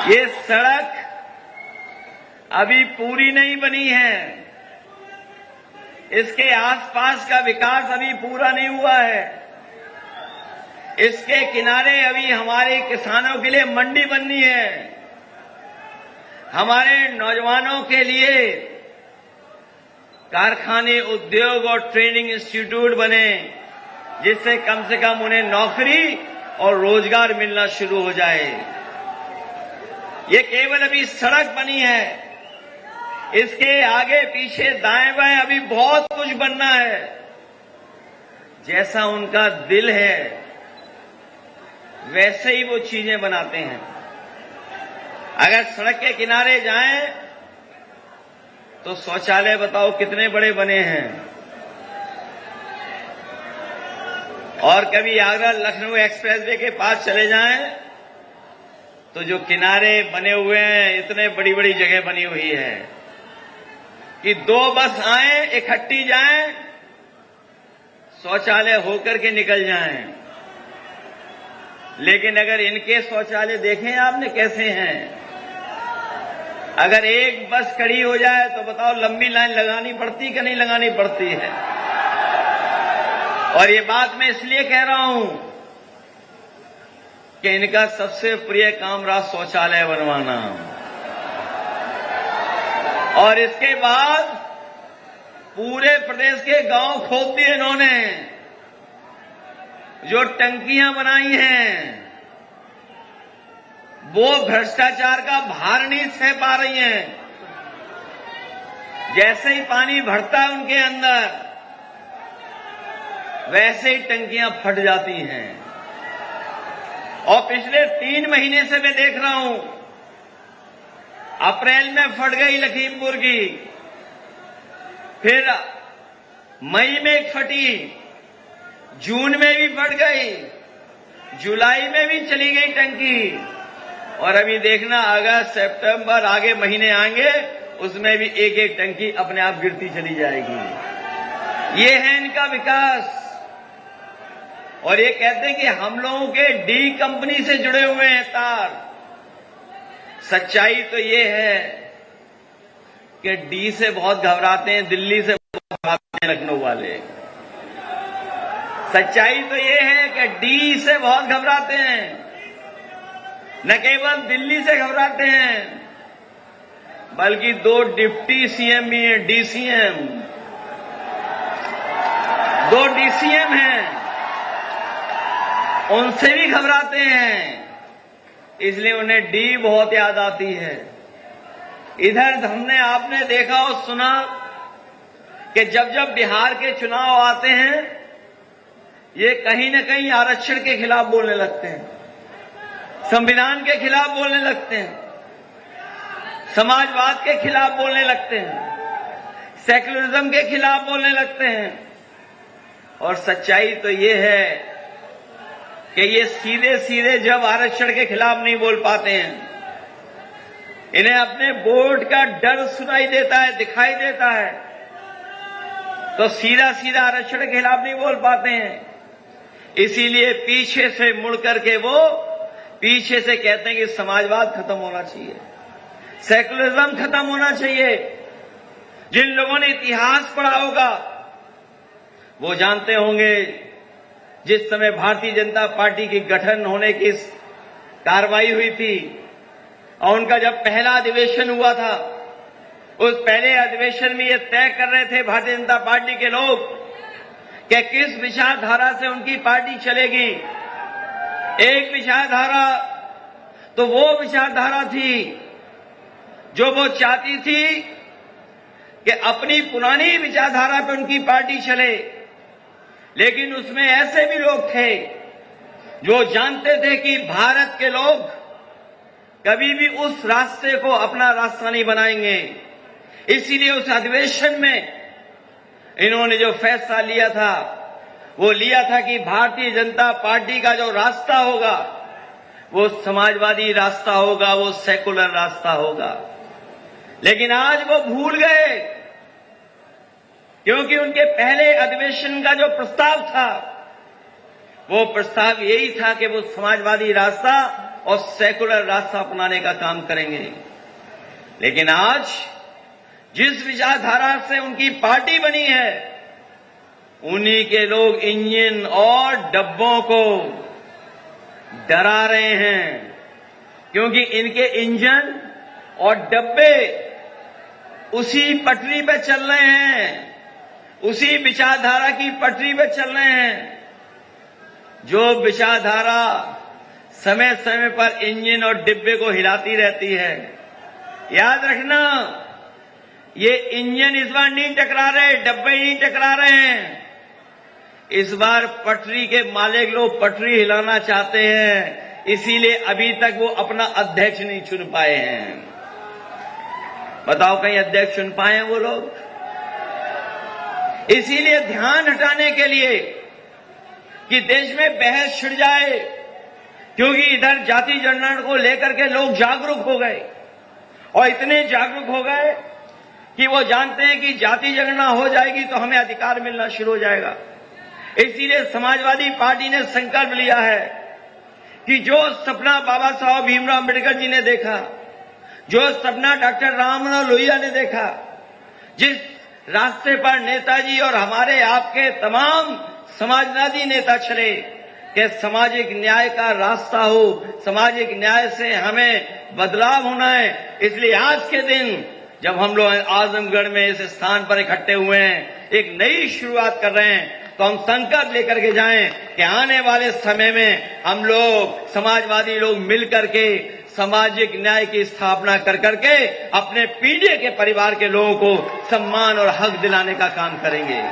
ये सड़क अभी पूरी नहीं बनी है, इसके आसपास का विकास अभी पूरा नहीं हुआ है। इसके किनारे अभी हमारे किसानों के लिए मंडी बननी है, हमारे नौजवानों के लिए कारखाने, उद्योग और ट्रेनिंग इंस्टीट्यूट बने, जिससे कम से कम उन्हें नौकरी और रोजगार मिलना शुरू हो जाए। ये केवल अभी सड़क बनी है, इसके आगे पीछे दाएं बाएं अभी बहुत कुछ बनना है। जैसा उनका दिल है वैसे ही वो चीजें बनाते हैं। अगर सड़क के किनारे जाएं तो शौचालय बताओ कितने बड़े बने हैं, और कभी आगरा लखनऊ एक्सप्रेसवे के पास चले जाएं तो जो किनारे बने हुए हैं, इतने बड़ी बड़ी जगह बनी हुई है कि 2 बस आए, इकट्ठी जाएं, शौचालय होकर के निकल जाएं। लेकिन अगर इनके शौचालय देखें आपने कैसे हैं, अगर एक बस खड़ी हो जाए तो बताओ लंबी लाइन लगानी पड़ती कि नहीं लगानी पड़ती है। और ये बात मैं इसलिए कह रहा हूं कि इनका सबसे प्रिय काम रहा शौचालय बनवाना, और इसके बाद पूरे प्रदेश के गांव खोद दिए इन्होंने। जो टंकियां बनाई हैं वो भ्रष्टाचार का भार नहीं सह पा रही हैं। जैसे ही पानी भरता है उनके अंदर, वैसे ही टंकियां फट जाती हैं। और पिछले 3 महीने से मैं देख रहा हूं, अप्रैल में फट गई लखीमपुर की, फिर मई में एक फटी, जून में भी फट गई, जुलाई में भी चली गई टंकी, और अभी देखना अगस्त, सितंबर आगे महीने आएंगे उसमें भी एक एक टंकी अपने आप गिरती चली जाएगी। ये है इनका विकास। और ये कहते हैं कि हम लोगों के डी कंपनी से जुड़े हुए हैं तार। सच्चाई तो ये है कि डी से बहुत घबराते हैं, दिल्ली से बहुत घबराते हैं लखनऊ वाले। सच्चाई तो ये है कि डी से बहुत घबराते हैं, न केवल दिल्ली से घबराते हैं बल्कि 2 डिप्टी सीएम भी हैं, डीसीएम, 2 डीसीएम हैं, उनसे भी घबराते हैं, इसलिए उन्हें डी बहुत याद आती है। इधर हमने आपने देखा और सुना कि जब जब बिहार के चुनाव आते हैं ये कहीं न कहीं आरक्षण के खिलाफ बोलने लगते हैं, संविधान के खिलाफ बोलने लगते हैं, समाजवाद के खिलाफ बोलने लगते हैं, सेक्युलरिज्म के खिलाफ बोलने लगते हैं। और सच्चाई तो ये है कि ये सीधे सीधे जब आरक्षण के खिलाफ नहीं बोल पाते हैं, इन्हें अपने वोट का डर सुनाई देता है, दिखाई देता है, तो सीधा सीधा आरक्षण के खिलाफ नहीं बोल पाते हैं। इसीलिए पीछे से मुड़ करके वो पीछे से कहते हैं कि समाजवाद खत्म होना चाहिए, सेक्युलरिज्म खत्म होना चाहिए। जिन लोगों ने इतिहास पढ़ा होगा वो जानते होंगे, जिस समय भारतीय जनता पार्टी की गठन होने की कार्रवाई हुई थी और उनका जब पहला अधिवेशन हुआ था, उस पहले अधिवेशन में ये तय कर रहे थे भारतीय जनता पार्टी के लोग कि किस विचारधारा से उनकी पार्टी चलेगी। एक विचारधारा तो वो विचारधारा थी जो वो चाहती थी कि अपनी पुरानी विचारधारा पे उनकी पार्टी चले, लेकिन उसमें ऐसे भी लोग थे जो जानते थे कि भारत के लोग कभी भी उस रास्ते को अपना रास्ता नहीं बनाएंगे। इसीलिए उस अधिवेशन में इन्होंने जो फैसला लिया था वो लिया था कि भारतीय जनता पार्टी का जो रास्ता होगा वो समाजवादी रास्ता होगा, वो सेकुलर रास्ता होगा। लेकिन आज वो भूल गए, क्योंकि उनके पहले अधिवेशन का जो प्रस्ताव था वो प्रस्ताव यही था कि वो समाजवादी रास्ता और सेकुलर रास्ता अपनाने का काम करेंगे। लेकिन आज जिस विचारधारा से उनकी पार्टी बनी है, उन्हीं के लोग इंजन और डब्बों को डरा रहे हैं, क्योंकि इनके इंजन और डब्बे उसी पटरी पे चल रहे हैं, उसी विचारधारा की पटरी पे चल रहे हैं, जो विचारधारा समय समय पर इंजन और डिब्बे को हिलाती रहती है। याद रखना, ये इंजन इस बार नहीं टकरा रहे, डब्बे नहीं टकरा रहे हैं। इस बार पटरी के मालिक लोग पटरी हिलाना चाहते हैं, इसीलिए अभी तक वो अपना अध्यक्ष नहीं चुन पाए हैं। बताओ, कहीं अध्यक्ष चुन पाए हैं वो लोग? इसीलिए ध्यान हटाने के लिए कि देश में बहस छिड़ जाए, क्योंकि इधर जाति जनगणना को लेकर के लोग जागरूक हो गए, और इतने जागरूक हो गए कि वो जानते हैं कि जाति जनगणना हो जाएगी तो हमें अधिकार मिलना शुरू हो जाएगा। इसीलिए समाजवादी पार्टी ने संकल्प लिया है कि जो सपना बाबा साहब भीमराव अम्बेडकर जी ने देखा, जो सपना डॉक्टर राम मनोहर लोहिया ने देखा, जिस रास्ते पर नेताजी और हमारे आपके तमाम समाजवादी नेता चले कि सामाजिक न्याय का रास्ता हो, सामाजिक न्याय से हमें बदलाव होना है। इसलिए आज के दिन जब हम लोग आजमगढ़ में इस स्थान पर इकट्ठे हुए हैं, एक नई शुरुआत कर रहे हैं, तो हम संकल्प लेकर के जाएं कि आने वाले समय में हम लोग समाजवादी लोग मिलकर के सामाजिक न्याय की स्थापना कर करके अपने पीढ़ी के परिवार के लोगों को सम्मान और हक दिलाने का काम करेंगे।